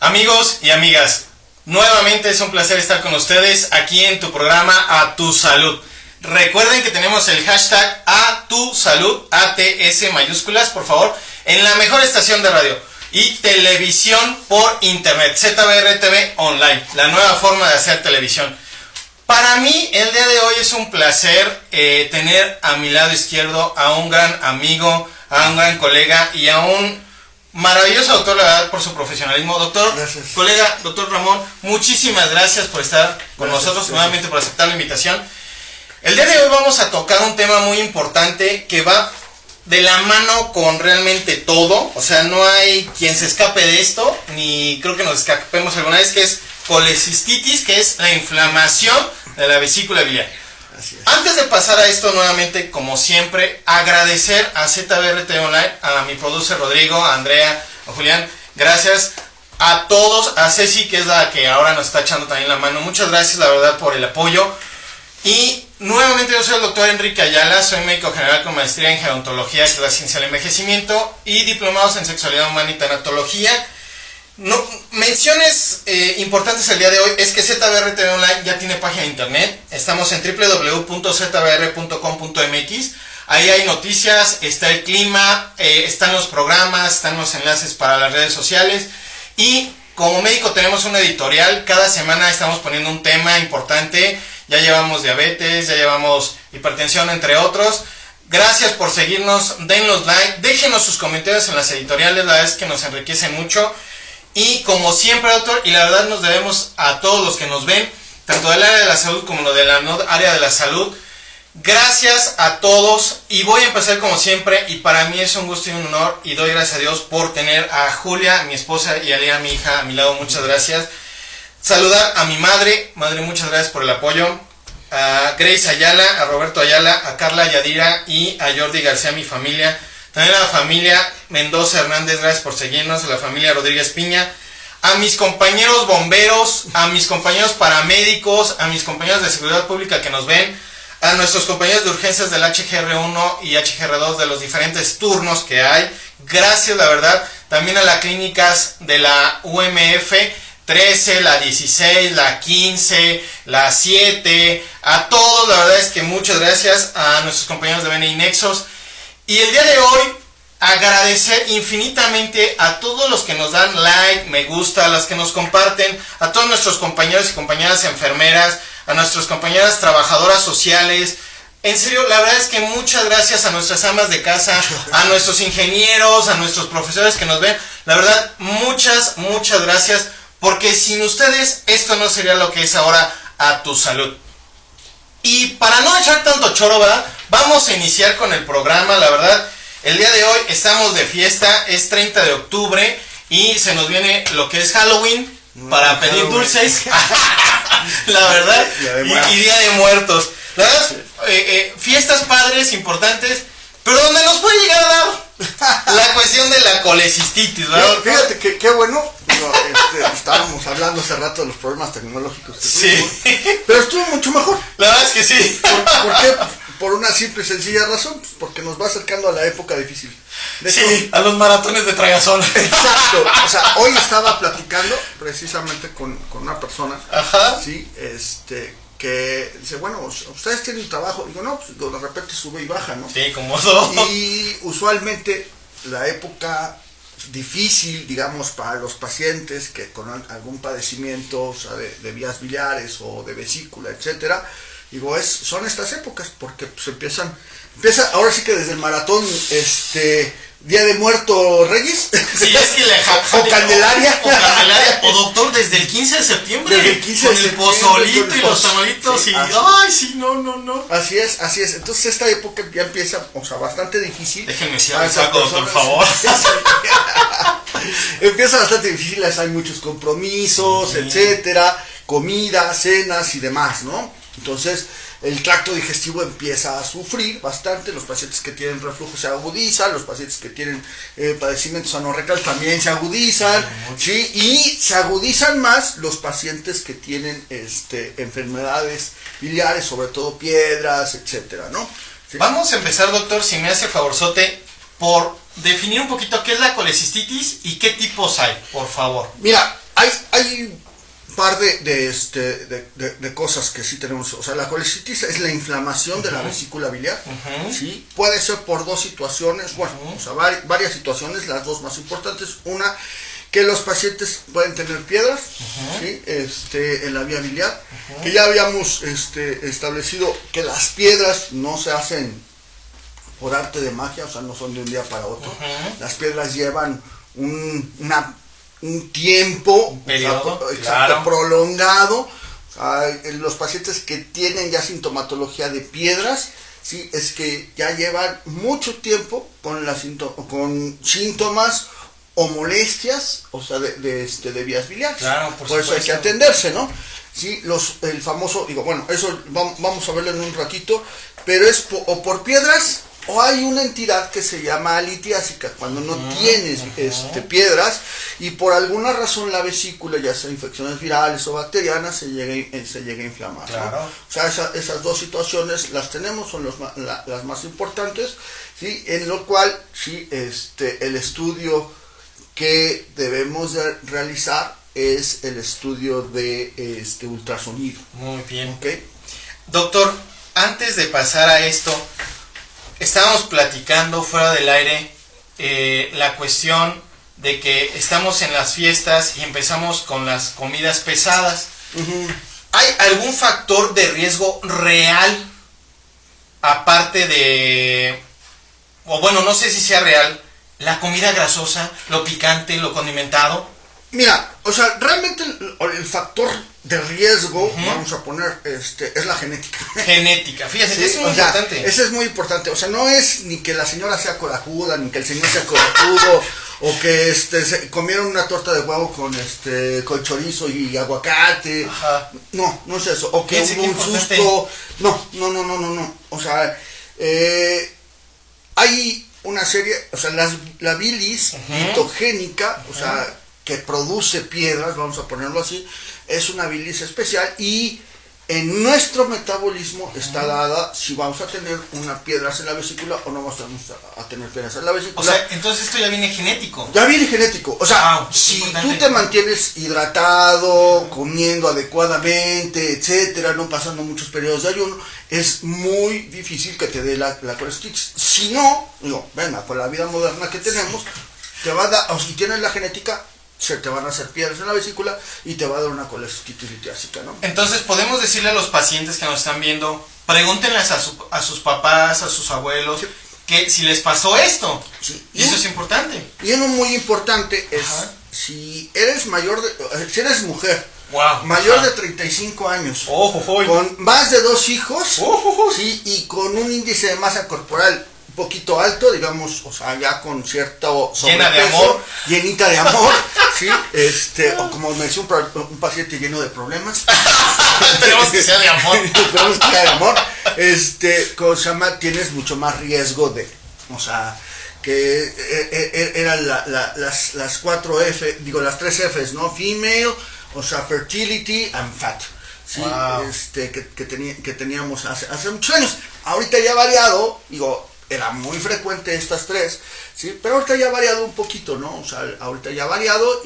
Amigos y amigas, nuevamente es un placer estar con ustedes aquí en tu programa A Tu Salud. Recuerden que tenemos el hashtag A Tu Salud, ATS mayúsculas, por favor, en la mejor estación de radio y televisión por internet, ZBR TV Online, la nueva forma de hacer televisión. Para mí, el día de hoy es un placer tener a mi lado izquierdo a un gran amigo, a un gran colega y a un maravilloso doctor, la verdad, por su profesionalismo. Doctor, gracias. Colega, doctor Ramón, muchísimas gracias por estar con nosotros, nuevamente por aceptar la invitación. El día de hoy vamos a tocar un tema muy importante que va de la mano con realmente todo. O sea, no hay quien se escape de esto, ni creo que nos escapemos alguna vez, que es colecistitis, que es la inflamación de la vesícula biliar. Antes de pasar a esto, nuevamente, como siempre, agradecer a ZBR TV Online, a mi producer Rodrigo, a Andrea, a Julián, gracias a todos, a Ceci, que es la que ahora nos está echando también la mano. Muchas gracias, la verdad, por el apoyo. Y nuevamente yo soy el doctor Enrique Ayala, soy médico general con maestría en gerontología, que es la ciencia del envejecimiento, y diplomados en sexualidad humana y tanatología. Menciones importantes el día de hoy es que ZBR TV Online ya tiene página de internet. Estamos en www.zbr.com.mx. Ahí hay noticias, está el clima, están los programas, están los enlaces para las redes sociales. Y como médico tenemos una editorial. Cada semana estamos poniendo un tema importante. Ya llevamos diabetes, ya llevamos hipertensión, entre otros. Gracias por seguirnos, denos like, déjenos sus comentarios en las editoriales, la verdad es que nos enriquece mucho. Y como siempre, doctor, y la verdad nos debemos a todos los que nos ven, tanto del área de la salud como de la no área de la salud. Gracias a todos, y voy a empezar como siempre, y para mí es un gusto y un honor, y doy gracias a Dios por tener a Julia, mi esposa, y a Lea, mi hija, a mi lado. Muchas gracias. Saludar a mi madre, muchas gracias por el apoyo. A Grace Ayala, a Roberto Ayala, a Carla Yadira y a Jordi García, mi familia. También a la familia Mendoza Hernández, gracias por seguirnos. A la familia Rodríguez Piña. A mis compañeros bomberos, a mis compañeros paramédicos, a mis compañeros de seguridad pública que nos ven. A nuestros compañeros de urgencias del HGR1 y HGR2 de los diferentes turnos que hay. Gracias, la verdad. También a las clínicas de la UMF 13, la 16, la 15, la 7, a todos, la verdad es que muchas gracias a nuestros compañeros de BNI Nexos. Y el día de hoy, agradecer infinitamente a todos los que nos dan like, me gusta, a los que nos comparten, a todos nuestros compañeros y compañeras enfermeras, a nuestras compañeras trabajadoras sociales. En serio, la verdad es que muchas gracias a nuestras amas de casa, a nuestros ingenieros, a nuestros profesores que nos ven. La verdad, muchas gracias. Porque sin ustedes esto no sería lo que es ahora A Tu Salud. Y para no echar tanto choro, ¿verdad? Vamos a iniciar con el programa. La verdad, el día de hoy estamos de fiesta. Es 30 de octubre y se nos viene lo que es Halloween para pedir dulces. La verdad, y Día de Muertos. La verdad, fiestas padres, importantes, pero donde nos puede llegar a dar la cuestión de la colecistitis, ¿verdad? Fíjate que qué bueno. Estábamos hablando hace rato de los problemas tecnológicos que tuvimos, pero estuvo mucho mejor. La verdad es que sí. ¿Por qué? Por una simple y sencilla razón, porque nos va acercando a la época difícil. De hecho, a los maratones de tragazón. Exacto. O sea, hoy estaba platicando precisamente con una persona. Ajá. Sí, que dice, bueno, ustedes tienen trabajo. Digo, no, pues de repente sube y baja, ¿no? Sí, como eso. Y usualmente la época difícil, digamos, para los pacientes que con algún padecimiento, o sea, de vías biliares o de vesícula, etcétera, digo, son estas épocas, porque pues empieza ahora sí que desde el maratón, Día de Muertos Reyes. Sí, es que o Candelaria. O doctor, desde el 15 de septiembre. Desde el 15 de con septiembre. El pozolito y los tamalitos. Sí, ay, sí, no. Así es. Entonces esta época ya empieza, o sea, bastante difícil. Déjenme decir algo, doctor, por favor. Empieza bastante difícil, hay muchos compromisos, etcétera, comida, cenas y demás, ¿no? Entonces, el tracto digestivo empieza a sufrir bastante. Los pacientes que tienen reflujo se agudizan, los pacientes que tienen padecimientos anorrectales también se agudizan, ¿sí? Y se agudizan más los pacientes que tienen enfermedades biliares, sobre todo piedras, etcétera, ¿no? ¿Sí? Vamos a empezar, doctor, si me hace favorzote, por definir un poquito qué es la colecistitis y qué tipos hay, por favor. Mira, hay par de cosas que sí tenemos. O sea, la colecitis es la inflamación de la vesícula biliar. ¿Sí? Puede ser por dos situaciones, bueno, o sea, varias situaciones, las dos más importantes. Una, que los pacientes pueden tener piedras, ¿sí? En la vía biliar, que ya habíamos establecido que las piedras no se hacen por arte de magia, o sea, no son de un día para otro. Las piedras llevan un tiempo, un periodo, exacto, prolongado. O sea, los pacientes que tienen ya sintomatología de piedras, sí, es que ya llevan mucho tiempo con síntomas o molestias, o sea, de vías biliares. Claro, por eso hay que atenderse, ¿no? Sí, el famoso, digo, bueno, eso vamos a verlo en un ratito, pero es o por piedras, o hay una entidad que se llama litiásica, cuando no tienes piedras y por alguna razón la vesícula, ya sea infecciones virales o bacterianas, se llega a inflamar. Claro. ¿No? O sea, esas dos situaciones las tenemos, son las más importantes, ¿sí? En lo cual, sí, el estudio que debemos de realizar es el estudio de ultrasonido. Muy bien. ¿Okay? Doctor, antes de pasar a esto, estábamos platicando fuera del aire la cuestión de que estamos en las fiestas y empezamos con las comidas pesadas. ¿Hay algún factor de riesgo real aparte de, o bueno, no sé si sea real, la comida grasosa, lo picante, lo condimentado? Mira, o sea, realmente el factor de riesgo, vamos a poner, es la genética. Genética, fíjate, Sí, es muy importante. Eso es muy importante. O sea, no es ni que la señora sea corajuda, ni que el señor sea corajudo, o que se comieron una torta de huevo con chorizo y aguacate. Ajá. No es eso. O que hubo un susto. No. O sea, hay una serie, o sea, la bilis mitogénica, o sea, que produce piedras, vamos a ponerlo así, es una bilis especial y en nuestro metabolismo está dada si vamos a tener una piedras en la vesícula o no vamos a tener piedras en la vesícula. O sea, entonces esto ya viene genético. Ya viene genético. O sea, si tú te mantienes hidratado, comiendo adecuadamente, etcétera, no pasando muchos periodos de ayuno, es muy difícil que te dé la colecitis. Si no, venga, con la vida moderna que tenemos, te va a dar, o si tienes la genética, se te van a hacer piedras en la vesícula y te va a dar una colecitis litiásica, ¿no? Entonces podemos decirle a los pacientes que nos están viendo, pregúntenles a sus papás, a sus abuelos, que si les pasó esto. Sí. Y eso es importante. Y uno muy importante es, si eres si eres mujer, mayor de 35 años, con más de 2 hijos, sí, y con un índice de masa corporal poquito alto, digamos, o sea, ya con cierto sobrepeso, llena de amor, llenita de amor, sí, o como me decía un paciente lleno de problemas, tenemos que ser de amor, tenemos que ser de amor, como se llama, tienes mucho más riesgo de, o sea, que eran las 4 F, digo, las 3 Fs, ¿no? Female, o sea, fertility and fat. Sí, que teníamos hace muchos años. Ahorita ya ha variado, digo, era muy frecuente estas 3, ¿sí? Pero ahorita ya ha variado un poquito, ¿no? O sea, ahorita ya ha variado,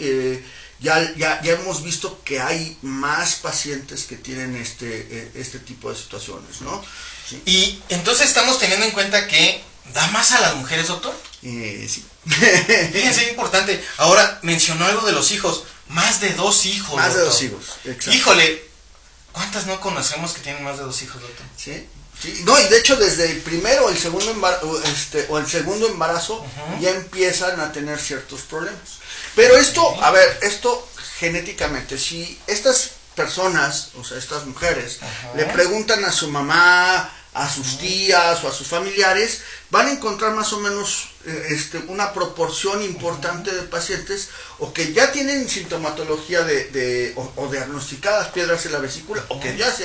ya hemos visto que hay más pacientes que tienen este tipo de situaciones, ¿no? ¿Sí? Y entonces estamos teniendo en cuenta que da más a las mujeres, doctor. Sí. Fíjense, es importante. Ahora, mencionó algo de los hijos. Más de 2 hijos. Más doctor. de 2 hijos, exacto. Híjole, ¿cuántas no conocemos que tienen más de 2 hijos, doctor? Sí. Sí, no, y de hecho desde el primero o el segundo embarazo ya empiezan a tener ciertos problemas. Pero esto, a ver, esto genéticamente, si estas personas, o sea, estas mujeres, le preguntan a su mamá, a sus tías o a sus familiares, van a encontrar más o menos una proporción importante de pacientes o que ya tienen sintomatología o diagnosticadas piedras en la vesícula o que ya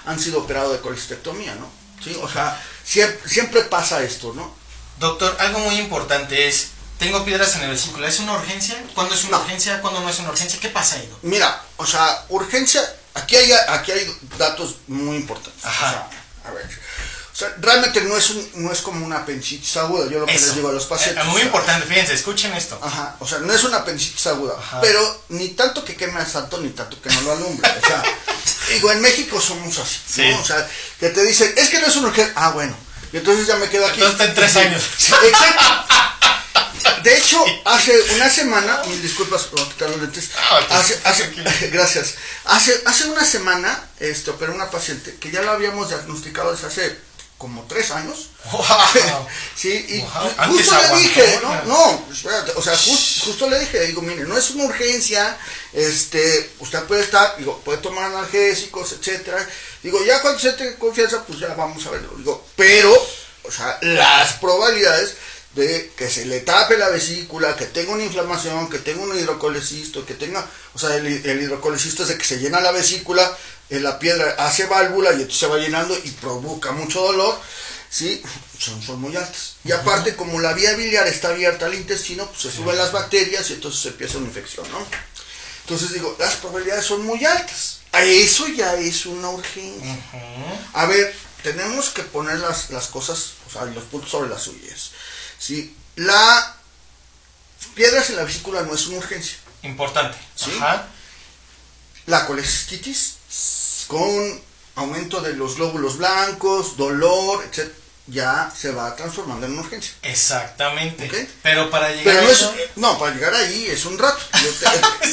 han sido operados de colestectomía, ¿no? Sí, o sea, siempre pasa esto, ¿no? Doctor, algo muy importante es, tengo piedras en la vesícula, ¿es una urgencia? ¿Cuándo es una urgencia? ¿Cuándo no es una urgencia? ¿Qué pasa ahí? Mira, o sea, urgencia, aquí hay datos muy importantes. Ajá. O sea, a ver, o sea, realmente no es como una apendicitis aguda, yo lo que les digo a los pacientes. Muy importante, fíjense, escuchen esto. Ajá, o sea, no es una apendicitis aguda, ajá, pero ni tanto que queme al santo, ni tanto que no lo alumbre. O sea, digo, en México somos así, sí, ¿no? O sea, que te dicen, es que no es una urgencia. Ah, bueno, y entonces ya me quedo aquí. Entonces está en 3 años. Sí, exacto. De hecho, hace una semana, mil disculpas por quitar los lentes, gracias, hace una semana, operé una paciente que ya la habíamos diagnosticado desde hace como 3 años. Wow. Sí, y wow. justo le dije, no, espérate, o sea, justo le dije, digo, mire, no es una urgencia, usted puede estar, digo, puede tomar analgésicos, etcétera, digo, ya cuando se te confianza, pues ya vamos a verlo, digo, pero, o sea, las probabilidades de que se le tape la vesícula, que tenga una inflamación, que tenga un hidrocolecisto, que tenga, o sea, el hidrocolecisto es de que se llena la vesícula, la piedra hace válvula y entonces se va llenando y provoca mucho dolor, ¿sí? Son muy altas. Y aparte, como la vía biliar está abierta al intestino, pues se suben las bacterias y entonces se empieza una infección, ¿no? Entonces digo, las probabilidades son muy altas. A eso ya es una urgencia. A ver, tenemos que poner las cosas, o sea, los puntos sobre las suyas. ¿Sí? La piedras en la vesícula no es una urgencia. Importante. ¿Sí? Ajá. La colecistitis con aumento de los glóbulos blancos, dolor, etc., ya se va transformando en una urgencia. Exactamente. ¿Okay? Pero para llegar para llegar ahí es un rato.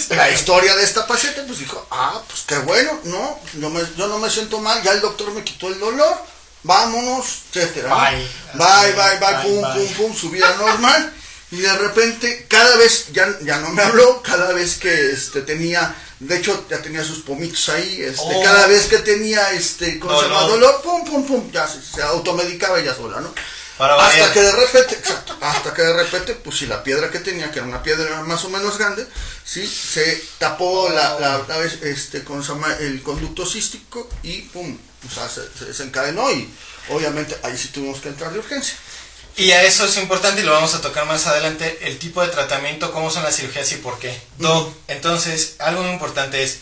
La historia de esta paciente pues dijo, pues qué bueno, no, yo no me siento mal, ya el doctor me quitó el dolor, vámonos, etcétera. Bye, pum, su vida normal. Y de repente, cada vez, ya no me habló, cada vez que tenía, de hecho ya tenía sus pomitos ahí, cada vez que tenía dolor, pum, ya se automedicaba ella sola, ¿no? Hasta que de repente, pues si la piedra que tenía, que era una piedra más o menos grande, sí, se tapó ¿cómo se llama? El conducto cístico y pum, o sea, se desencadenó y obviamente ahí sí tuvimos que entrar de urgencia. Y a eso es importante y lo vamos a tocar más adelante, el tipo de tratamiento, cómo son las cirugías y por qué. Entonces, algo muy importante es,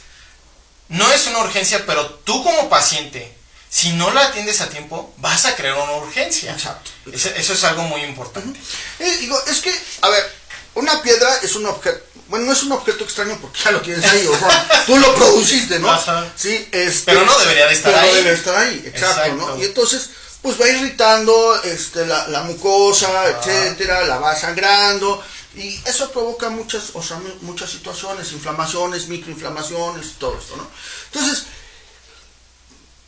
no es una urgencia, pero tú como paciente, si no la atiendes a tiempo, vas a crear una urgencia. Exacto. Eso es algo muy importante. Digo, es que, a ver, una piedra es un objeto, bueno, no es un objeto extraño porque ya lo tienes ahí, o sea, tú lo produciste, ¿no? Ajá. Sí, pero no debería de estar ahí. No debe estar ahí, exacto, ¿no? Y entonces, pues va irritando la mucosa, etcétera, la va sangrando, y eso provoca muchas situaciones, inflamaciones, microinflamaciones, todo esto, ¿no? Entonces,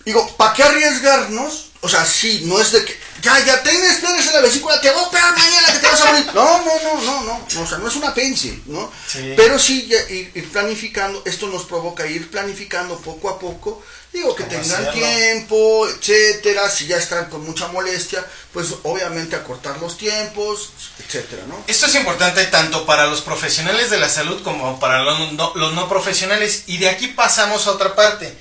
digo, ¿para qué arriesgarnos? O sea, sí, no es de que ya tienes piedras en la vesícula, te voy a operar mañana que te vas a morir. No, o sea, no es una apéndice, ¿no? Sí. Pero sí ir planificando, esto nos provoca ir planificando poco a poco, digo, que tengan tiempo, etcétera, si ya están con mucha molestia, pues obviamente acortar los tiempos, etcétera, ¿no? Esto es importante tanto para los profesionales de la salud como para los no profesionales, y de aquí pasamos a otra parte.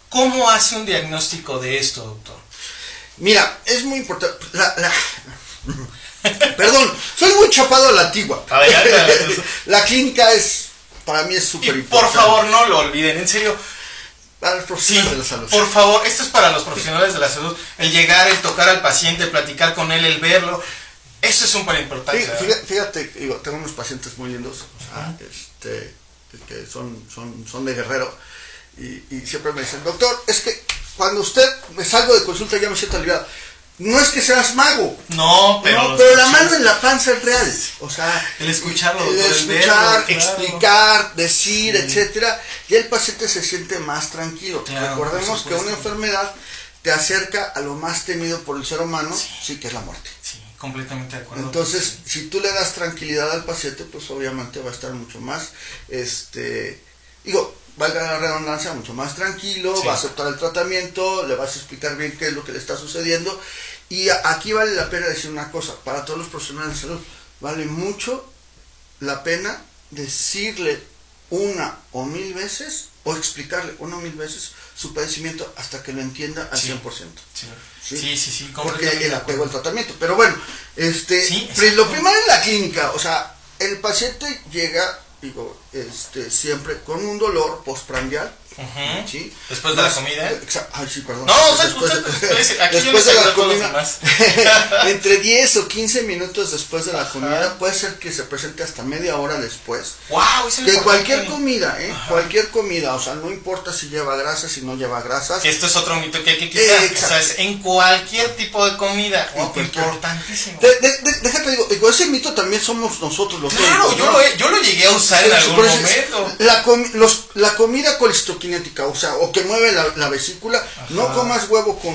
¿Cómo hace un diagnóstico de esto, doctor? Mira, es muy importante. Perdón, soy muy chapado a la antigua. La clínica para mí es súper importante. Por favor, no lo olviden, en serio. Para los profesionales de la salud. Por favor, esto es para los profesionales de la salud. El llegar, el tocar al paciente, el platicar con él, el verlo. Eso es súper importante. Fíjate, digo, tengo unos pacientes muy lindos, que son de Guerrero. Y siempre me dicen, doctor, es que cuando usted me salgo de consulta ya me siento aliviado. No es que seas mago. No, pero la mano en la panza es real. O sea, el escucharlo, verlo, explicar, decir, etcétera, y el paciente se siente más tranquilo. Claro, recordemos que una enfermedad te acerca a lo más temido por el ser humano, sí, que es la muerte. Sí, completamente de acuerdo. Entonces, si tú le das tranquilidad al paciente, pues obviamente va a estar mucho más, valga la redundancia, mucho más tranquilo, va a aceptar el tratamiento, le vas a explicar bien qué es lo que le está sucediendo. Y aquí vale la pena decir una cosa, para todos los profesionales de salud, vale mucho la pena decirle 1 o 1000 veces, o explicarle 1 o 1000 veces su padecimiento hasta que lo entienda al 100%. Sí, porque el apego al tratamiento. Pero bueno, lo primero en la clínica, o sea, el paciente llega, siempre con un dolor postprandial, ¿sí? Después de la comida. Ay, sí, perdón. No, aquí después yo de les la todos los comida, demás. entre 10 o 15 minutos después de la comida, puede ser que se presente hasta media hora después. Wow, eso que cualquier comida, cualquier comida, o sea, no importa si lleva grasas, si no lleva grasas. Esto es otro mito que hay que quitar. O sea, es en cualquier tipo de comida. Importantísimo. Déjate digo, ese mito también somos nosotros los claro, médicos, yo lo llegué a usar en algún momento. La comida colestroquinética, o sea, o que mueve la vesícula, no comas huevo con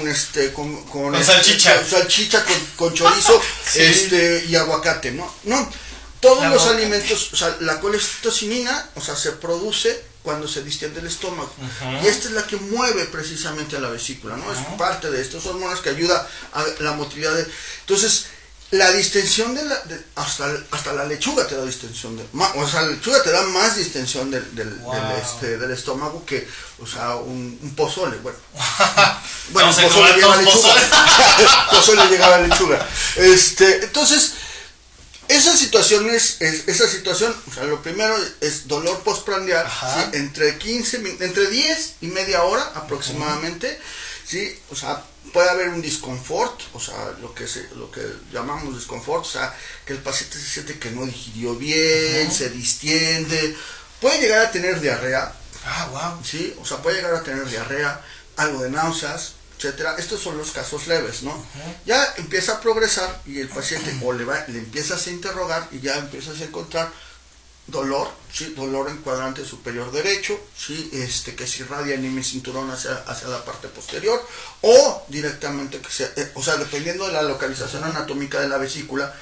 con salchicha. Salchicha con chorizo, y aguacate, no, todos los alimentos, o sea, la colesterocinina, o sea, se produce cuando se distiende el estómago, y esta es la que mueve precisamente a la vesícula, ¿no? Es parte de estas hormonas que ayuda a la motilidad entonces, la distensión hasta la lechuga te da distensión o sea, la lechuga te da más distensión del estómago que, o sea, un pozole, bueno, pozole lleva lechuga. Pozole lleva lechuga. Entonces, esa situación, o sea, lo primero es dolor postprandial, ¿sí? entre 10 y media hora aproximadamente, ¿sí? O sea, puede haber un disconfort, o sea, lo que llamamos disconfort, o sea, que el paciente se siente que no digirió bien, se distiende, puede llegar a tener diarrea, ¿sí? O sea, puede llegar a tener diarrea, algo de náuseas, etcétera. Estos son los casos leves, ¿no? Ya empieza a progresar y el paciente le empiezas a interrogar y ya empiezas a encontrar dolor, ¿sí? Dolor en cuadrante superior derecho, ¿sí? Que se irradia en mi cinturón hacia la parte posterior, o directamente que sea, o sea, dependiendo de la localización anatómica de la vesícula,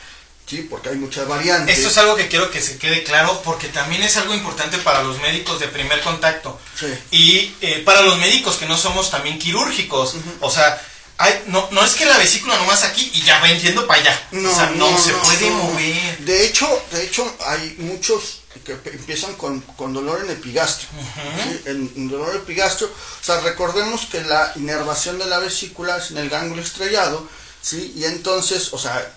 ¿sí? Porque hay muchas variantes. Esto es algo que quiero que se quede claro, porque también es algo importante para los médicos de primer contacto, y para los médicos que no somos también quirúrgicos, o sea, no es que la vesícula nomás aquí y ya va entiendo para allá. No se puede mover. De hecho, hay muchos que empiezan con dolor en epigastrio. ¿Sí? En dolor epigastrio, o sea, recordemos que la inervación de la vesícula es en el ganglio estrellado, ¿sí? Y entonces, o sea,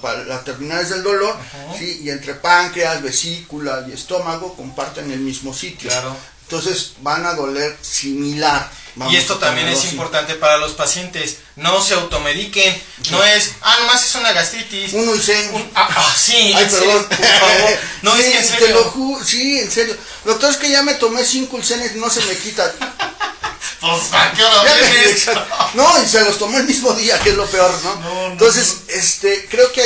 para las terminales del dolor, ¿sí? Y entre páncreas, vesícula y estómago comparten el mismo sitio. Claro. Entonces van a doler similar. Y esto también es importante para los pacientes. No se automediquen. No es, nomás es una gastritis. Un Ulsen. Sí, ay, perdón. Por favor. No, sí, es que en serio. Sí, en serio. Doctor, es que ya me tomé 5 Ulsenes y no se me quita. Pues, ¿a qué hora vienes? No, y se los tomó el mismo día, que es lo peor, ¿no? Entonces, creo que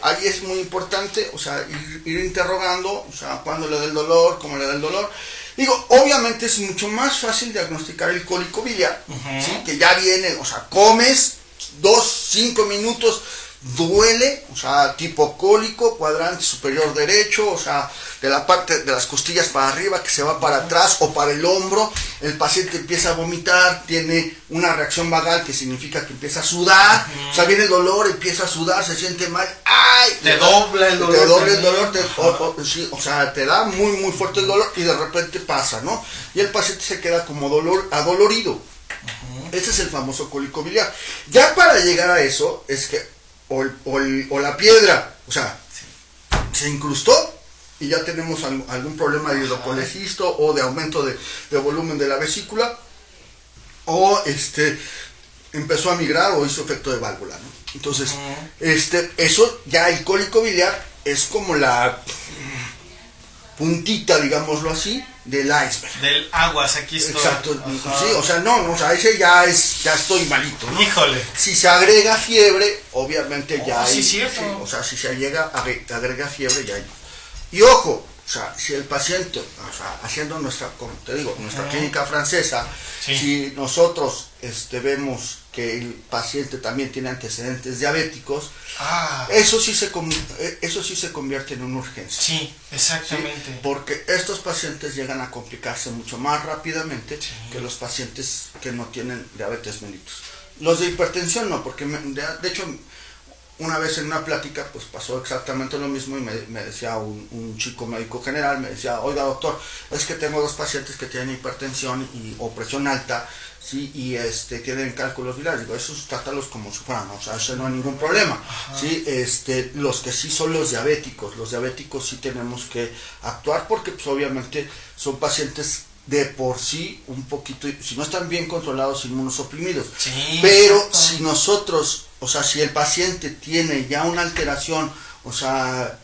ahí es muy importante, o sea, ir interrogando, o sea, cuándo le da el dolor, cómo le da el dolor. Digo, obviamente es mucho más fácil diagnosticar el cólico biliar, ¿sí? Que ya viene, o sea, comes 5 minutos, duele, o sea, tipo cólico, cuadrante superior derecho, o sea, de la parte de las costillas para arriba que se va para atrás o para el hombro, el paciente empieza a vomitar, tiene una reacción vagal que significa que empieza a sudar, o sea, viene el dolor, empieza a sudar, se siente mal, ¡ay! Te dobla el dolor. Te dobla el dolor, sí, o sea, te da muy, muy fuerte el dolor y de repente pasa, ¿no? Y el paciente se queda como adolorido. Ese es el famoso cólico biliar. Ya para llegar a eso, es que o la piedra, o sea, se incrustó y ya tenemos algún problema de hidrocolecisto o de aumento de volumen de la vesícula, o empezó a migrar o hizo efecto de válvula, ¿no? Entonces, eso ya el cólico biliar es como la puntita, digámoslo así, del iceberg. Del aguas, aquí estoy. Exacto, sí, o sea, o sea, ese ya estoy malito, ¿no? Híjole. Si se agrega fiebre, obviamente ya hay, sí, cierto. Sí, o sea, si se agrega fiebre, ya hay. Y ojo, o sea, si el paciente, o sea, haciendo nuestra, como te digo, nuestra clínica francesa, si nosotros vemos que el paciente también tiene antecedentes diabéticos, eso sí se convierte en una urgencia. Sí, exactamente. ¿Sí? Porque estos pacientes llegan a complicarse mucho más rápidamente que los pacientes que no tienen diabetes mellitus. Los de hipertensión no, porque de hecho una vez en una plática pues pasó exactamente lo mismo y me decía un chico médico general, me decía, oiga doctor, es que tengo 2 pacientes que tienen hipertensión o presión alta, ¿sí? Y tienen cálculos biliares. Digo, esos trátalos como si fueran, o sea, eso no hay ningún problema, ¿sí? Los que sí son los diabéticos sí tenemos que actuar porque pues obviamente son pacientes de por sí un poquito, si no están bien controlados, inmunosuprimidos. Sí, pero exacto. si nosotros, o sea, si el paciente tiene ya una alteración, o sea,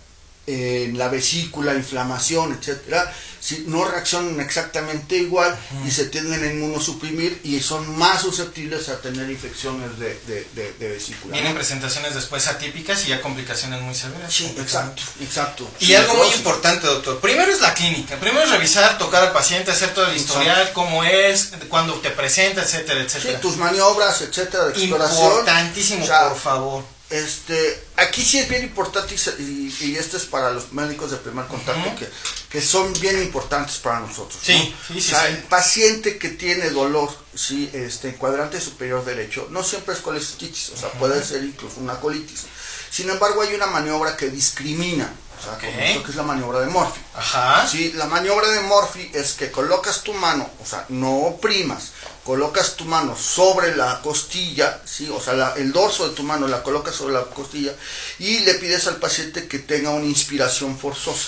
en la vesícula, inflamación, etcétera, si no reaccionan exactamente igual y se tienden a inmunosuprimir y son más susceptibles a tener infecciones de vesícula. Vienen presentaciones después atípicas y ya complicaciones muy severas. Sí, exacto. Y Sí, algo muy sí. importante, doctor. Primero es la clínica. Primero es revisar, tocar al paciente, hacer todo el historial, cómo es, cuándo te presenta, etcétera, etcétera. Sí, tus maniobras, etcétera, de exploración. Importantísimo, O sea, por favor. Aquí sí es bien importante y esto es para los médicos de primer contacto que son bien importantes para nosotros. Sí, ¿no? sí, sí, o sea, sí. el paciente que tiene dolor, sí, en cuadrante superior derecho, no siempre es colestitis, o sea, puede ser incluso una colitis. Sin embargo, hay una maniobra que discrimina, o sea, como esto que es la maniobra de Murphy. Ajá. Sí, la maniobra de Murphy es que colocas tu mano, o sea, no oprimas, colocas tu mano sobre la costilla, ¿sí? O sea, el dorso de tu mano la colocas sobre la costilla y le pides al paciente que tenga una inspiración forzosa.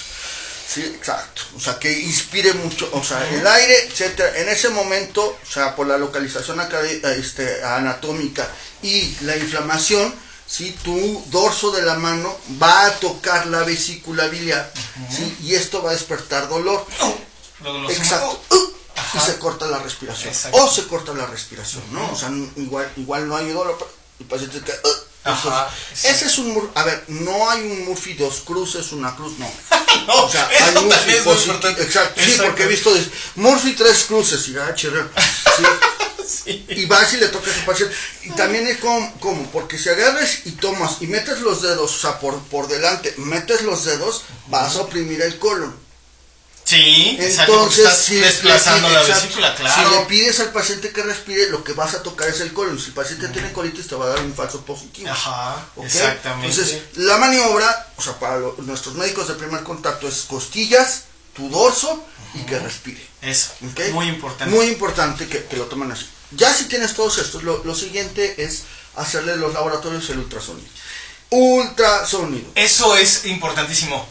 Sí, exacto. O sea, que inspire mucho, o sea, el aire, etcétera. En ese momento, o sea, por la localización anatómica y la inflamación, ¿sí? Tu dorso de la mano va a tocar la vesícula biliar, ¿sí? Y esto va a despertar dolor. Exacto. Y se corta la respiración. Exacto. O se corta la respiración, ¿no? O sea, igual no hay dolor, pero el paciente que... ese es un... A ver, no hay un Murphy 2 cruces, una cruz, no. No, o sea, hay Murphy positivo. Exacto. Sí, Exacto. porque he visto Murphy 3 cruces y chirreo. Sí. Y vas y le tocas al paciente. Y también es como, porque si agarres y tomas y metes los dedos, o sea, por delante, metes los dedos, vas a oprimir el colon. Sí, entonces estás desplazando la vesícula, claro. Si le pides al paciente que respire, lo que vas a tocar es el colon. Si el paciente tiene colitis, te va a dar un falso positivo. Ajá, ¿Okay? exactamente. Entonces, la maniobra, o sea, para nuestros médicos de primer contacto es costillas, tu dorso y que respire. Eso, ¿Okay? muy importante. Muy importante que lo tomen así. Ya si tienes todos estos, lo siguiente es hacerle los laboratorios el ultrasonido. Ultrasonido. Eso es importantísimo.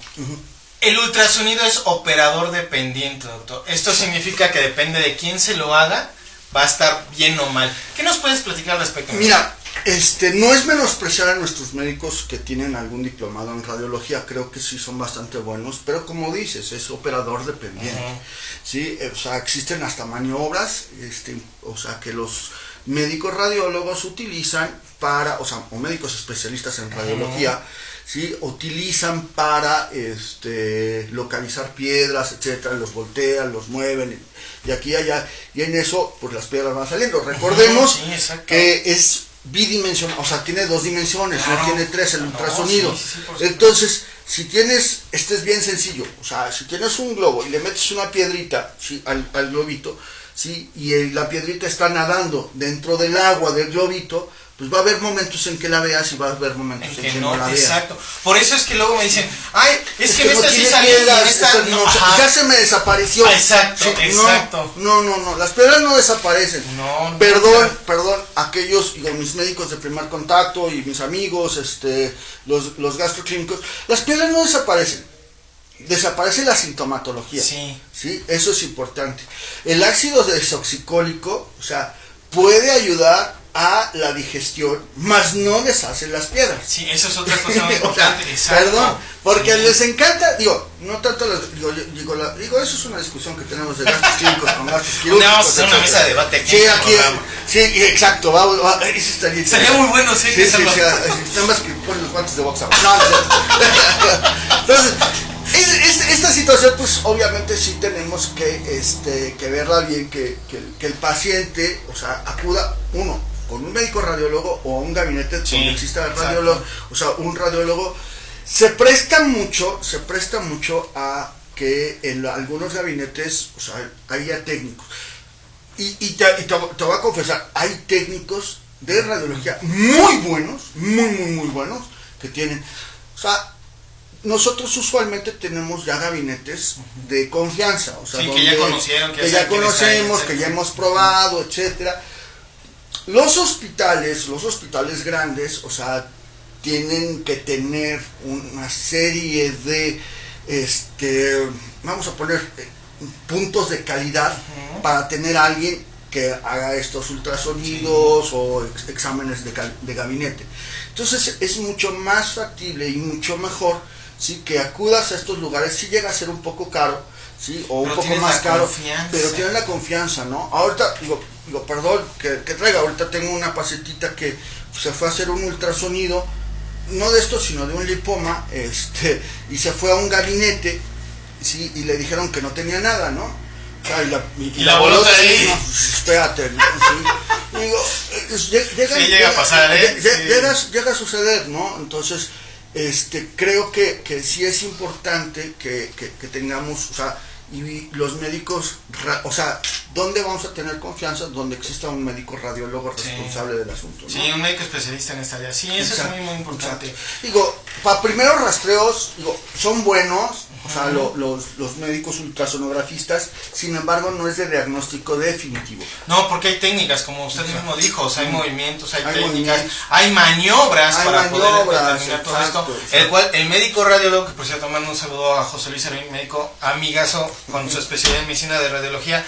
El ultrasonido es operador dependiente, doctor. Esto significa que depende de quién se lo haga, va a estar bien o mal. ¿Qué nos puedes platicar al respecto? Mira, no es menospreciar a nuestros médicos que tienen algún diplomado en radiología, creo que sí son bastante buenos, pero como dices, es operador dependiente. ¿Sí? O sea, existen hasta maniobras, o sea, que los médicos radiólogos utilizan para, o sea, o médicos especialistas en radiología, ¿sí? Utilizan para localizar piedras, etcétera, los voltean, los mueven, y aquí y allá, y en eso, pues las piedras van saliendo. Recordemos que es bidimensional, o sea, tiene 2 dimensiones, claro. No tiene 3 el ultrasonido. Sí, entonces, si tienes, es bien sencillo, o sea, si tienes un globo y le metes una piedrita, ¿sí? al globito, ¿sí? Y la piedrita está nadando dentro del agua del globito, pues va a haber momentos en que la veas y va a haber momentos en que no la veas. Exacto. Por eso es que luego me dicen, ay, es que no esta sí salió, ya se me desapareció. Exacto, sí, exacto. No, las piedras no desaparecen. No, perdón, aquellos, mis médicos de primer contacto y mis amigos, los gastroclínicos, las piedras no desaparecen. Desaparece la sintomatología. Sí, eso es importante. El ácido desoxicólico, o sea, puede ayudar a la digestión, más no deshace las piedras. Sí, eso es otra cosa muy importante. O sea, perdón, porque les encanta, no tanto, digo, eso es una discusión que tenemos de gastos clínicos con gastos quirúrgicos. Vamos a hacer una mesa de debate aquí. Sí, aquí, sí, exacto, eso estaría muy bueno, sí. Sí, nada más que ponen los guantes de boxa. Entonces, esta situación, pues obviamente sí tenemos que verla bien, que el paciente, o sea, acuda con un médico radiólogo o a un gabinete donde exista el radiólogo, o sea, un radiólogo. Se presta mucho a que en algunos gabinetes, o sea, haya técnicos. Y te voy a confesar, hay técnicos de radiología muy buenos, muy buenos, que tienen, o sea, nosotros usualmente tenemos ya gabinetes de confianza, o sea, que ya conocieron, que ya conocemos, que ya hemos probado, etcétera. Los hospitales grandes, o sea, tienen que tener una serie de, vamos a poner, puntos de calidad para tener a alguien que haga estos ultrasonidos o exámenes de gabinete. Entonces es mucho más factible y mucho mejor, ¿sí?, que acudas a estos lugares. Si llega a ser un poco caro, ¿sí?, o un poco más caro, pero tienes la confianza, ¿no? Ahorita, digo perdón que traiga, ahorita tengo una pacientita que se fue a hacer un ultrasonido, no de esto, sino de un lipoma, y se fue a un gabinete, ¿sí?, y le dijeron que no tenía nada, ¿no? O sea, y la bolota ahí. No, pues, espérate, ¿no? Sí. Digo, llega a pasar, llega a suceder, ¿no? Entonces, creo que sí es importante que tengamos, o sea, y los médicos, o sea, ¿dónde vamos a tener confianza? Donde exista un médico radiólogo responsable del asunto, ¿no? Sí, un médico especialista en esta área. Sí, eso exacto, es muy importante. Exacto. Digo, para primeros rastreos, son buenos, o sea, los médicos ultrasonografistas, sin embargo, no es de diagnóstico definitivo. No, porque hay técnicas, como usted mismo dijo, o sea, hay movimientos, hay técnicas, hay maniobras para poder determinar todo esto. El cual, el médico radiólogo, que por cierto, mando un saludo a José Luis Arvin, médico amigazo con su especialidad en medicina de radiología,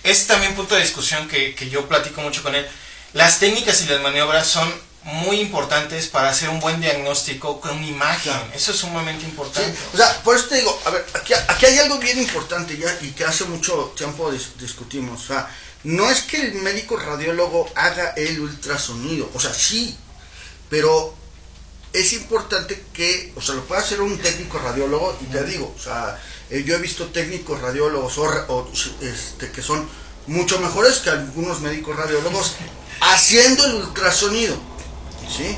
es también punto de discusión que yo platico mucho con él. Las técnicas y las maniobras son muy importantes para hacer un buen diagnóstico con imagen. Claro. Eso es sumamente importante. Sí, o sea, por eso te digo, a ver, aquí hay algo bien importante ya y que hace mucho tiempo discutimos. O sea, no es que el médico radiólogo haga el ultrasonido, o sea, sí, pero es importante que, o sea, lo puede hacer un técnico radiólogo, y te digo, o sea, yo he visto técnicos radiólogos que son mucho mejores que algunos médicos radiólogos haciendo el ultrasonido, ¿sí?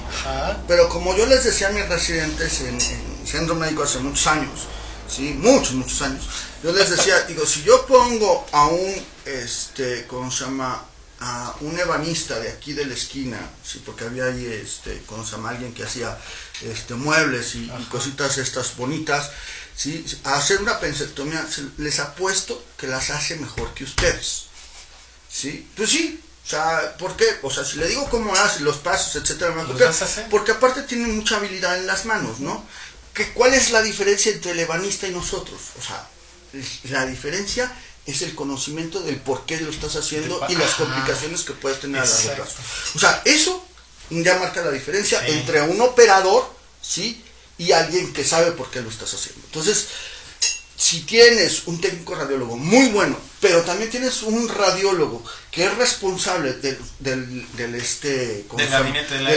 Pero como yo les decía a mis residentes en centro médico hace muchos años, ¿sí?, muchos años, yo les decía, digo, si yo pongo a un, ¿cómo se llama?, a un ebanista de aquí de la esquina, sí, porque había ahí, ¿cómo se llama?, alguien que hacía muebles y cositas estas bonitas, ¿sí?, a hacer una pensectomía, les apuesto que las hace mejor que ustedes, ¿sí? Pues sí, o sea, ¿por qué? O sea, si le digo cómo hace, los pasos, etcétera, porque aparte tienen mucha habilidad en las manos, ¿no? ¿Cuál es la diferencia entre el ebanista y nosotros? O sea, la diferencia es el conocimiento del por qué lo estás haciendo y las complicaciones que puedes tener a largo plazo. O sea, eso ya marca la diferencia entre un operador, ¿sí?, y alguien que sabe por qué lo estás haciendo. Entonces, si tienes un técnico radiólogo muy bueno, pero también tienes un radiólogo que es responsable del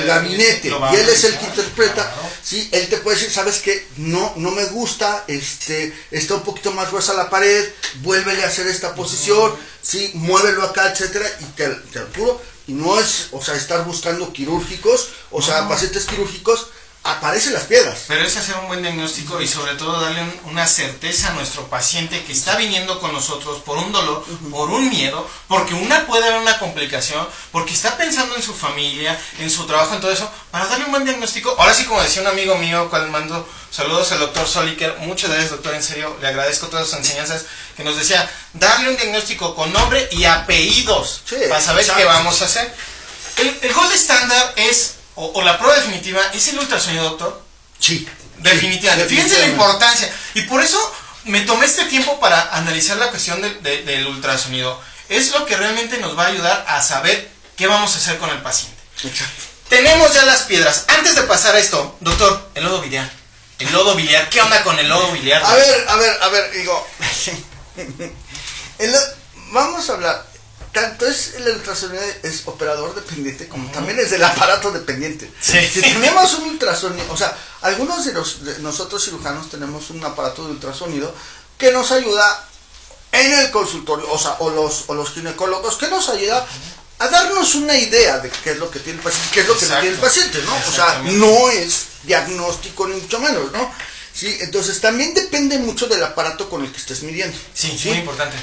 gabinete, y él es el que interpreta, ¿sí?, él te puede decir, ¿sabes qué? No me gusta, está un poquito más gruesa la pared, vuélvele a hacer esta posición, ¿sí?, muévelo acá, etcétera, y te apuro, y no es, o sea, estar buscando quirúrgicos, o sea, pacientes quirúrgicos, aparecen las piedras. Pero es hacer un buen diagnóstico y sobre todo darle una certeza a nuestro paciente que está viniendo con nosotros por un dolor, por un miedo, porque puede haber una complicación, porque está pensando en su familia, en su trabajo, en todo eso, para darle un buen diagnóstico. Ahora sí, como decía un amigo mío, cual mando saludos al doctor Soliker, muchas gracias, doctor, en serio, le agradezco todas sus enseñanzas, que nos decía, darle un diagnóstico con nombre y apellidos, para saber qué vamos a hacer. El gold estándar es, o la prueba definitiva, ¿es el ultrasonido, doctor? Sí. Definitivamente. Fíjense la importancia. Y por eso me tomé este tiempo para analizar la cuestión del ultrasonido. Es lo que realmente nos va a ayudar a saber qué vamos a hacer con el paciente. Exacto. Tenemos ya las piedras. Antes de pasar a esto, doctor, el lodo biliar. El lodo biliar. ¿Qué onda con el lodo biliar? A ver, digo. Vamos a hablar. Tanto es el ultrasonido, es operador dependiente, como también es del aparato dependiente. Sí. Si tenemos un ultrasonido, o sea, algunos de nosotros cirujanos tenemos un aparato de ultrasonido que nos ayuda en el consultorio, o sea, o los ginecólogos, que nos ayuda a darnos una idea de qué es lo que tiene el paciente, qué es lo que no tiene el paciente, ¿no? O sea, no es diagnóstico ni mucho menos, ¿no? Sí, entonces también depende mucho del aparato con el que estés midiendo. Sí, muy importante.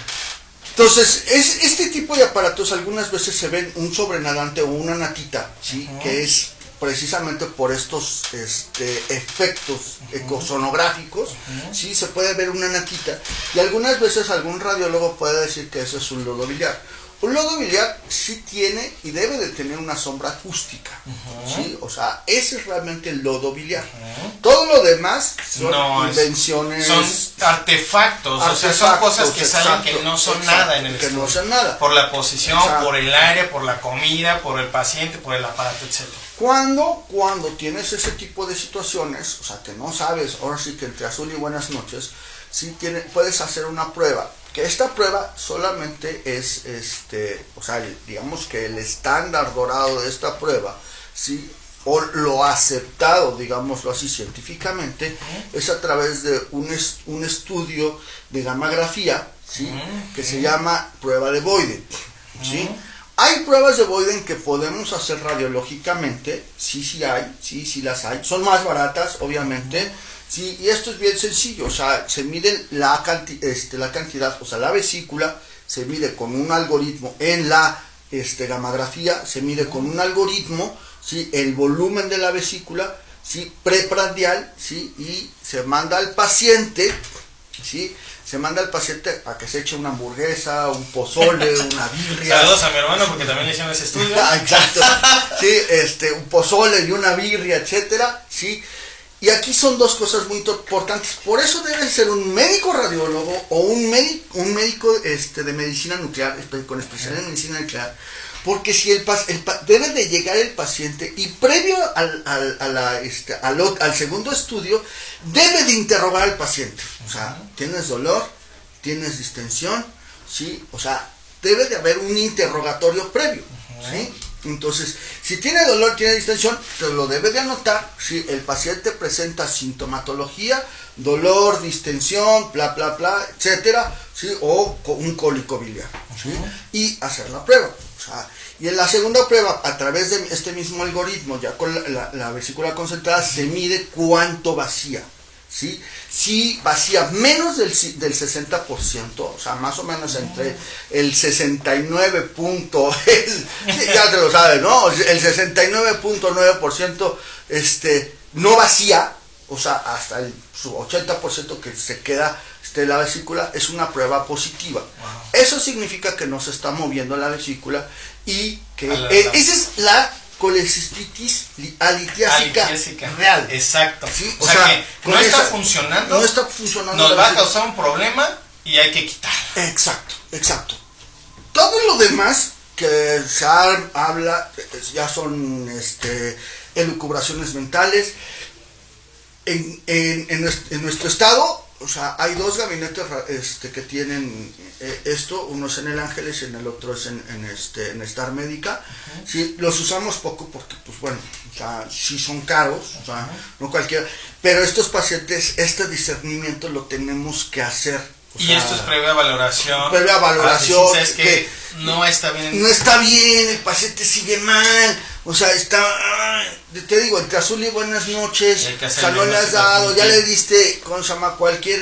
Entonces, este tipo de aparatos algunas veces se ven un sobrenadante o una natita, ¿sí? Que es precisamente por estos efectos ecosonográficos, ¿sí? Se puede ver una natita, y algunas veces algún radiólogo puede decir que eso es un lodo biliar. Un lodo biliar sí tiene y debe de tener una sombra acústica, ¿sí? O sea, ese es realmente el lodo biliar. Todo lo demás son invenciones... Son artefactos, o sea, son cosas que salen que no son nada en el estudio. No son nada. Por la posición, por el aire, por la comida, por el paciente, por el aparato, etc. Cuando tienes ese tipo de situaciones, o sea, que no sabes, ahora sí que entre azul y buenas noches, sí puedes hacer una prueba. Que esta prueba solamente es, o sea, digamos que el estándar dorado de esta prueba, ¿sí? O lo aceptado, digámoslo así, científicamente, es a través de un estudio de gammagrafía, ¿sí? Que se llama prueba de Boyden, ¿sí? Hay pruebas de Boyden que podemos hacer radiológicamente, sí hay, sí las hay, son más baratas, obviamente. Sí, y esto es bien sencillo, o sea, se mide la cantidad, o sea, la vesícula se mide con un algoritmo en la gammagrafía, se mide con un algoritmo, ¿sí? El volumen de la vesícula, ¿sí? Preprandial, ¿sí? Y se manda al paciente, ¿sí? Se manda al paciente a que se eche una hamburguesa, un pozole, una birria. Saludos a mi hermano porque también le hicieron ese estudio. Exacto, sí, un pozole y una birria, etcétera, ¿sí? Y aquí son dos cosas muy importantes. Por eso debe ser un médico radiólogo o un médico de medicina nuclear, con especialidad en medicina nuclear, porque si debe de llegar el paciente y previo al segundo estudio, debe de interrogar al paciente. O sea, ¿tienes dolor? ¿Tienes distensión? ¿Sí? O sea, debe de haber un interrogatorio previo, ¿sí? Entonces, si tiene dolor, tiene distensión, te lo debe de anotar. Si el paciente presenta sintomatología, dolor, distensión, bla, etcétera, ¿sí? O un cólico biliar, ¿sí? Y hacer la prueba. O sea, y en la segunda prueba, a través de este mismo algoritmo, ya con la vesícula concentrada, se mide cuánto vacía, ¿sí? Si vacía menos del 60%, o sea, más o menos entre el 69 ya te lo sabes, ¿no? El 69.9% no vacía, o sea, hasta su 80% que se queda la vesícula, es una prueba positiva. Wow. Eso significa que no se está moviendo la vesícula y que esa es la colecistitis alitiásica real. Exacto. ¿Sí? O sea que no está funcionando. No está funcionando. Nos va a causar un problema y hay que quitarlo. Exacto. Todo lo demás que se habla ya son elucubraciones mentales. En nuestro estado, o sea, hay dos gabinetes que tienen esto, uno es en el Ángeles y en el otro es en Star Médica. Sí, los usamos poco porque, pues bueno, o sea, sí son caros, o sea, no cualquiera, pero estos pacientes, este discernimiento lo tenemos que hacer. Y esto es previa valoración. Previa valoración. Si sabes que no está bien. No está bien, el paciente sigue mal. O sea, te digo, entre azul y buenas noches, o sea, no le has dado, ya le diste cualquier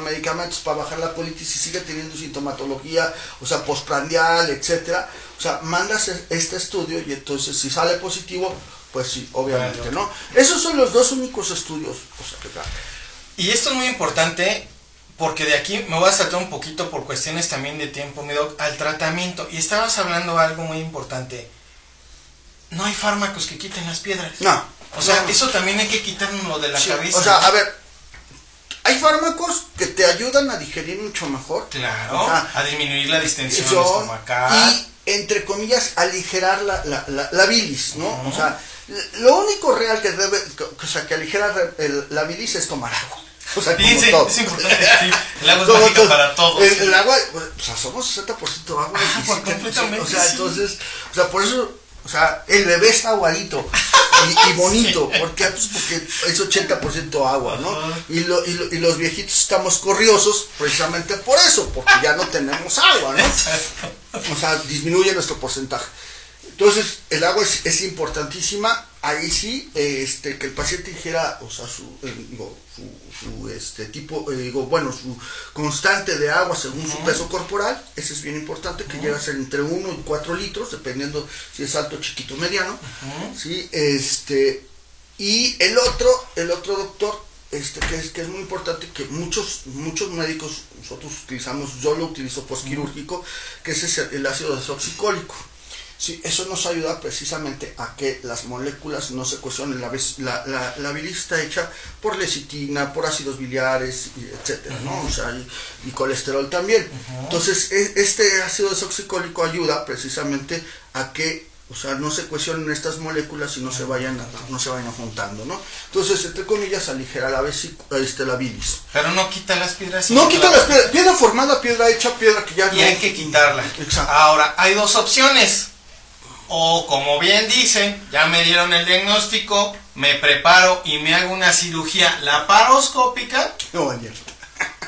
medicamentos para bajar la colitis y sigue teniendo sintomatología, o sea, postprandial, etcétera. O sea, mandas este estudio y entonces si sale positivo, pues sí, obviamente, ¿no? Esos son los dos únicos estudios. O sea, y esto es muy importante. Porque de aquí me voy a saltar un poquito por cuestiones también de tiempo, mi doc, al tratamiento. Y estabas hablando algo muy importante. No hay fármacos que quiten las piedras. No. O sea, eso también hay que quitarlo de la cabeza. O sea, a ver, hay fármacos que te ayudan a digerir mucho mejor. Claro, o sea, a disminuir la distensión estomacal. Y, entre comillas, aligerar la bilis, ¿no? O sea, lo único real que que aligera la bilis es tomar agua. O sea, sí, es importante. Sí. El agua es mágica para todos. El agua, o sea, somos 60% agua. Completamente. O sea, entonces, o sea, por eso, o sea, el bebé está aguadito y bonito. ¿Por qué? Pues porque es 80% agua, ¿no? Y los viejitos estamos corriosos precisamente por eso, porque ya no tenemos agua, ¿no? O sea, disminuye nuestro porcentaje. Entonces, el agua es importantísima. Ahí sí, que el paciente dijera, o sea, su constante de agua según su peso corporal. Eso es bien importante, que llega a ser entre 1 y 4 litros, dependiendo si es alto, chiquito, mediano. ¿Sí? Y el otro doctor, que es muy importante, que muchos médicos, nosotros utilizamos, yo lo utilizo postquirúrgico, que es el ácido desoxicólico. Sí, eso nos ayuda precisamente a que las moléculas no se cohesionen. La bilis está hecha por lecitina, por ácidos biliares, etcétera, ¿no? O sea, y colesterol también. Entonces, este ácido desoxicólico ayuda precisamente a que, o sea, no se cohesionen estas moléculas y no se vayan juntando, ¿no? Entonces, entre comillas, aligera la bilis. Pero no quita las piedras. No quita las piedras. Piedra formada, piedra hecha, piedra que ya no. Y hay que quitarla. Exacto. Ahora, hay dos opciones. O como bien dicen, ya me dieron el diagnóstico, me preparo y me hago una cirugía laparoscópica. No, ayer.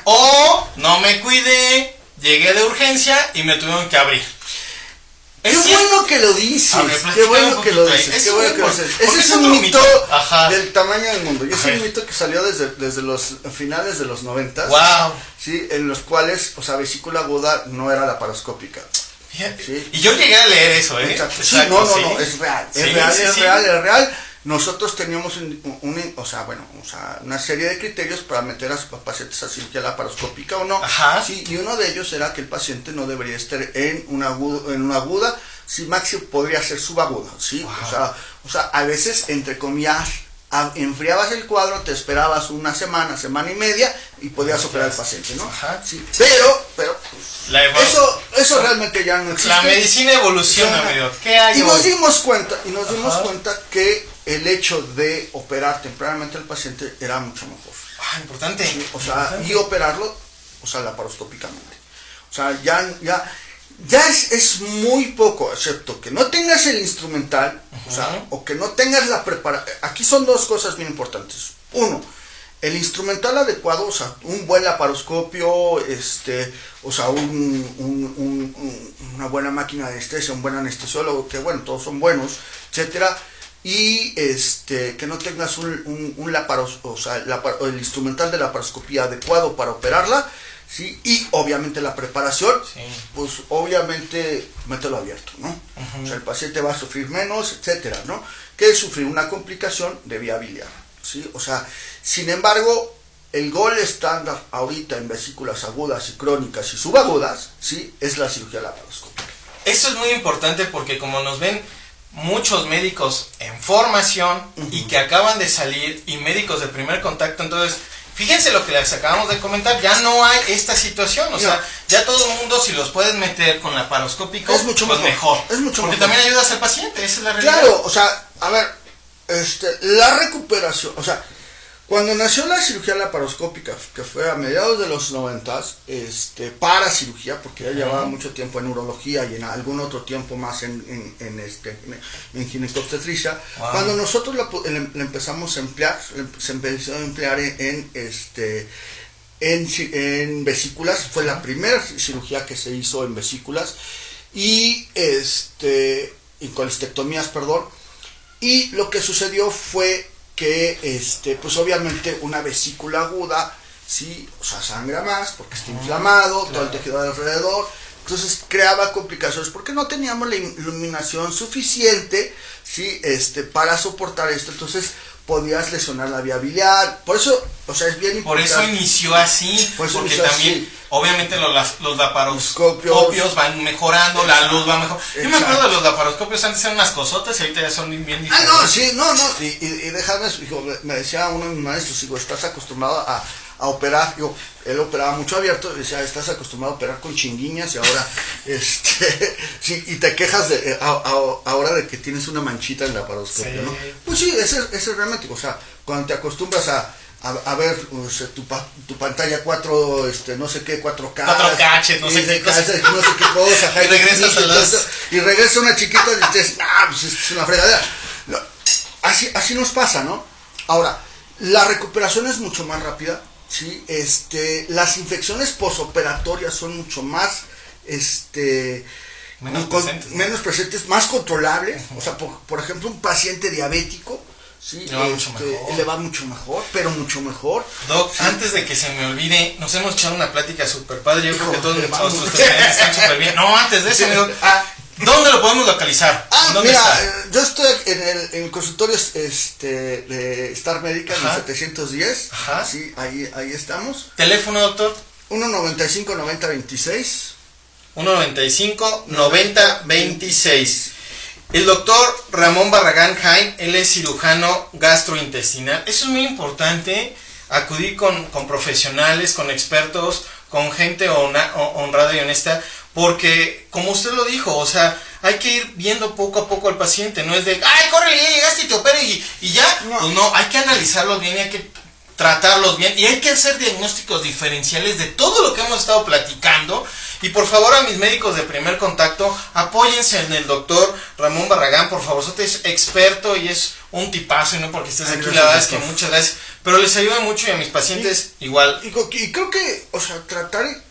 O no me cuidé, llegué de urgencia y me tuvieron que abrir. Qué bueno que lo dices. Qué bueno que lo dices. Qué bueno que lo dices. Ese es un mito del tamaño del mundo. Y es un mito que salió desde los finales de los 90. Wow. Sí, en los cuales, o sea, vesícula aguda no era laparoscópica. ¿Sí? Y yo llegué a leer eso, ¿eh? Exacto. Sí, no, es real. Es real. Nosotros teníamos una serie de criterios para meter a pacientes a cirugía laparoscópica o no. Ajá. Sí, y uno de ellos era que el paciente no debería estar en una aguda, si máximo podría ser subaguda, ¿sí? Wow. O sea, a veces, entre comillas, enfriabas el cuadro, te esperabas una semana y media y podías operar al paciente, ¿no? Ajá. Sí, pero eso realmente ya no existe. La medicina evoluciona, amigo. ¿Qué hay? Y nos dimos cuenta que el hecho de operar tempranamente al paciente era mucho mejor. Importante. Sí, o sea, y operarlo, o sea, laparoscópicamente. O sea, ya es muy poco, excepto que no tengas el instrumental, o sea, o que no tengas la preparación. Aquí son dos cosas bien importantes. Uno, el instrumental adecuado, o sea, un buen laparoscopio, o sea, una buena máquina de anestesia, un buen anestesiólogo, que bueno, todos son buenos, etcétera. Y que no tengas un o sea, el instrumental de laparoscopía adecuado para operarla. Sí, y obviamente la preparación, sí, pues obviamente mételo abierto, ¿no? O sea, el paciente va a sufrir menos, etcétera, ¿no? Que es sufrir una complicación de vía biliar, ¿sí? O sea, sin embargo, el gold estándar ahorita en vesículas agudas y crónicas y subagudas, ¿sí? Es la cirugía laparoscópica. Eso es muy importante porque como nos ven muchos médicos en formación y que acaban de salir y médicos de primer contacto, entonces fíjense lo que les acabamos de comentar, ya no hay esta situación, o sea, ya todo el mundo, si los puedes meter con laparoscópico, es mucho mejor. Es mucho porque mejor. También ayudas al paciente, esa es la realidad. Claro, o sea, a ver, la recuperación, o sea, cuando nació la cirugía laparoscópica, que fue a mediados de los 90, para cirugía, porque ya llevaba mucho tiempo en urología y en algún otro tiempo más en ginecobstetricia, cuando nosotros la empezamos a emplear, se empezó a emplear en vesículas, fue la primera cirugía que se hizo en vesículas, y en colestectomías, perdón, y lo que sucedió fue que pues obviamente una vesícula aguda, sí, o sea, sangra más porque está inflamado, todo el tejido alrededor, entonces creaba complicaciones porque no teníamos la iluminación suficiente, sí, para soportar esto, entonces podías lesionar la vía biliar, por eso, o sea, es bien importante. Por eso inició así, porque también, obviamente los laparoscopios van mejorando, la luz va mejor. Yo me acuerdo de los laparoscopios, antes eran unas cosotas y ahorita ya son bien diferentes. No, sí, no, y déjame, hijo, me decía uno de mis maestros, digo, estás acostumbrado a operar, digo, él operaba mucho abierto, decía, estás acostumbrado a operar con chinguiñas y ahora, sí, y te quejas ahora de que tienes una manchita en la laparoscopio, sí, ¿no? Pues sí, ese es realmente, o sea, cuando te acostumbras a ver tu pantalla 4, no sé qué, 4K. 4K, no sé qué cosa. Y regresa una chiquita y dices, pues es una fregadera. No, así nos pasa, ¿no? Ahora, la recuperación es mucho más rápida, ¿sí? Las infecciones posoperatorias son mucho más, menos presentes, más controlables. O sea, por ejemplo, un paciente diabético, sí, le va mucho mejor, pero mucho mejor. Doc, sí, antes de que se me olvide, nos hemos echado una plática súper padre. Yo creo que todos nuestros estudiantes están súper bien. No, antes de eso, amigo, ¿Dónde lo podemos localizar? ¿Dónde Mira, está? yo estoy en el consultorio de Star Medical en 710. Ajá. Sí, ahí estamos. ¿Teléfono, doctor? 195-90-26. 195-90-26. El doctor Ramón Barragán Jaime, él es cirujano gastrointestinal. Eso es muy importante, acudir con profesionales, con expertos, con gente honrada y honesta, porque como usted lo dijo, o sea, hay que ir viendo poco a poco al paciente, no es de, ay, córrele, ya llegaste y te operas y ya, no. Pues no, hay que analizarlos bien y hay que tratarlos bien y hay que hacer diagnósticos diferenciales de todo lo que hemos estado platicando. Y por favor, a mis médicos de primer contacto, apóyense en el doctor Ramón Barragán, por favor, usted es experto y es un tipazo, y no porque estés aquí, la verdad es que muchas gracias, pero les ayuda mucho y a mis pacientes igual. Y creo que, o sea,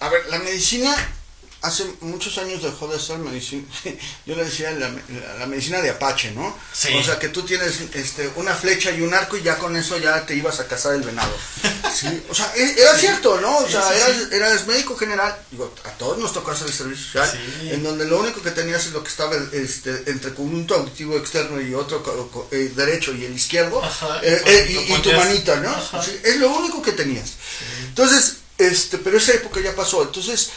a ver, la medicina hace muchos años dejó de ser medicina, yo le decía la medicina de Apache, ¿no? Sí. O sea, que tú tienes una flecha y un arco y ya con eso ya te ibas a cazar el venado. Sí, o sea, era cierto, ¿no? O sea, eras médico general, digo, a todos nos tocó hacer el servicio social, en donde lo único que tenías es lo que estaba entre conjunto auditivo externo y otro derecho y el izquierdo. Ajá, y tu manita, ¿no? Sí, es lo único que tenías. Entonces, pero esa época ya pasó. Entonces,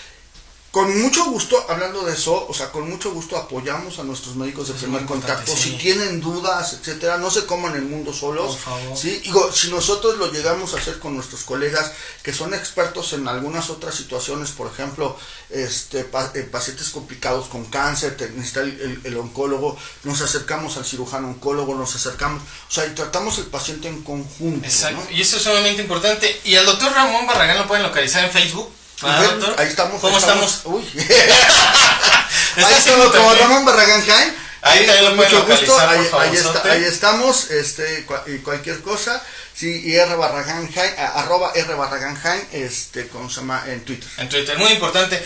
con mucho gusto, hablando de eso, o sea, con mucho gusto apoyamos a nuestros médicos de primer contacto. Sí. Si tienen dudas, etcétera, no se coman el mundo solos. Por favor. ¿Sí? Digo, si nosotros lo llegamos a hacer con nuestros colegas que son expertos en algunas otras situaciones, por ejemplo, pacientes complicados con cáncer, necesita el oncólogo, nos acercamos al cirujano oncólogo, o sea, y tratamos el paciente en conjunto. Exacto, ¿no? y eso es sumamente importante. Y al doctor Ramón Barragán lo pueden localizar en Facebook. Doctor? Ahí estamos. ¿Cómo estamos? Uy. Ahí estamos como Ramón Barragán Jaime. Ahí también lo pueden localizar, por favor. Ahí estamos, y cualquier cosa, sí, y @rbarraganjaime, ¿cómo se llama? En Twitter. En Twitter, muy importante.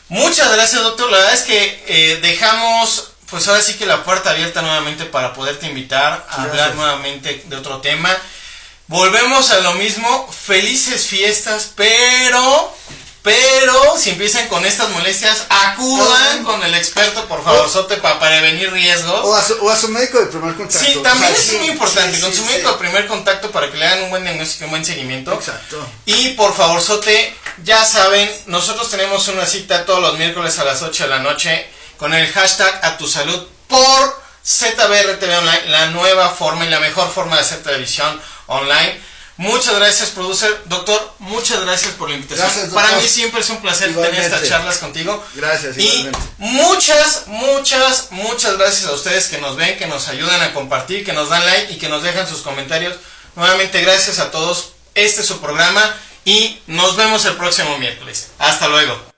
Muchas gracias, doctor. La verdad es que dejamos, pues ahora sí que la puerta abierta nuevamente para poderte invitar a hablar nuevamente de otro tema. Volvemos a lo mismo, felices fiestas, pero si empiezan con estas molestias, acudan con el experto, por favor, para prevenir riesgos. O a su médico de primer contacto. Sí, también es muy importante, con su médico de primer contacto para que le hagan un buen diagnóstico y un buen seguimiento. Exacto. Y por favor, ya saben, nosotros tenemos una cita todos los miércoles a las 8 de la noche con el hashtag a tu salud por ZBR TV Online, la nueva forma y la mejor forma de hacer televisión online. Muchas gracias, producer. Doctor, muchas gracias por la invitación. Gracias, para mí siempre es un placer tener estas charlas contigo. Gracias, igualmente. Y muchas gracias a ustedes que nos ven, que nos ayudan a compartir, que nos dan like y que nos dejan sus comentarios. Nuevamente, gracias a todos. Este es su programa y nos vemos el próximo miércoles. Hasta luego.